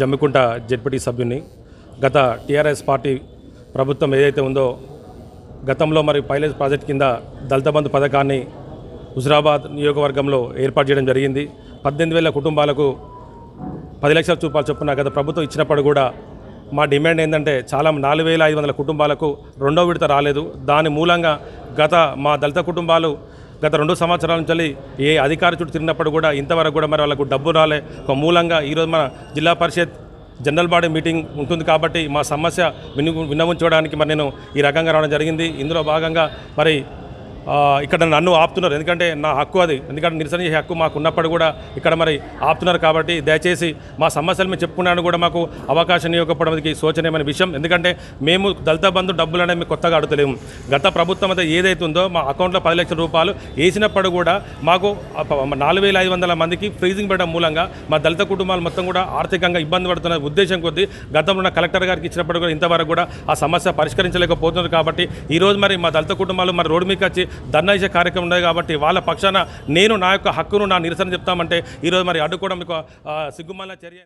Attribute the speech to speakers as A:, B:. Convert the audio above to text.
A: Jammikunta ZPT సభ్యుని. గత TRS party ప్రభుత్వం ఏదైతే ఉందో గతంలో మరి పైలట్ ప్రాజెక్ట్ కింద దళిత బంధు పథకాన్ని హుజురాబాద్ నియోజకవర్గంలో ఏర్పాటు చేయడం జరిగింది. 18,000 కుటుంబాలకు 10 లక్షల రూపాయలు చొప్పున గత ప్రభుత్వం ఇచ్చినప్పుడు కూడా మా డిమాండ్ ఏంటంటే చాలా 4,500 కుటుంబాలకు రెండో విడత రాలేదు. దాని మూలంగా మా దళిత కుటుంబాలు గత 2 సంవత్సరాల నుంచి ఏ అధికారి చుట్టూ తిరిగినప్పుడు కూడా ఇంతవరకు కూడా మరి వాళ్ళకు డబ్బు రాలే. ఒక మూలంగా ఈరోజు మన జిల్లా పరిషత్ జనరల్ బాడీ మీటింగ్ ఉంటుంది కాబట్టి మా సమస్య విన్నవించుకోవడానికి మరి నేను ఈ రకంగా రావడం జరిగింది. ఇందులో భాగంగా మరి ఇక్కడ నన్ను ఆపుతున్నారు, ఎందుకంటే నా హక్కు అది, ఎందుకంటే నిరసన చేసే హక్కు మాకు ఉన్నప్పుడు కూడా ఇక్కడ మరి ఆపుతున్నారు. కాబట్టి దయచేసి మా సమస్యలు మేము చెప్పుకున్నాను కూడా మాకు అవకాశం ఇవ్వకపోవడానికి శోచనీయమైన విషయం. ఎందుకంటే మేము దళిత బంధు డబ్బులు అనేవి కొత్తగా అడుగుతలేము. గత ప్రభుత్వం అయితే ఏదైతే ఉందో మా అకౌంట్లో 10 లక్షల రూపాయలు వేసినప్పుడు కూడా మాకు 4,500 మందికి ఫ్రీజింగ్ పెట్టడం మూలంగా మా దళిత కుటుంబాలు మొత్తం కూడా ఆర్థికంగా ఇబ్బంది పడుతున్న ఉద్దేశం కొద్దీ గతంలో కలెక్టర్ గారికి ఇచ్చినప్పుడు కూడా ఇంతవరకు కూడా ఆ సమస్య పరిష్కరించలేకపోతున్నారు. కాబట్టి ఈరోజు మరి మా దళిత కుటుంబాలు మరి రోడ్డు మీకు వచ్చి ధర్నా చేసే కార్యక్రమం ఉంది. కాబట్టి వాళ్ళ పక్షాన నేను నా యొక్క హక్కును నా నిరసన చెప్తామంటే ఈరోజు మరి అడ్డుకోవడం మీకు సిగ్గుమాలిన చర్య.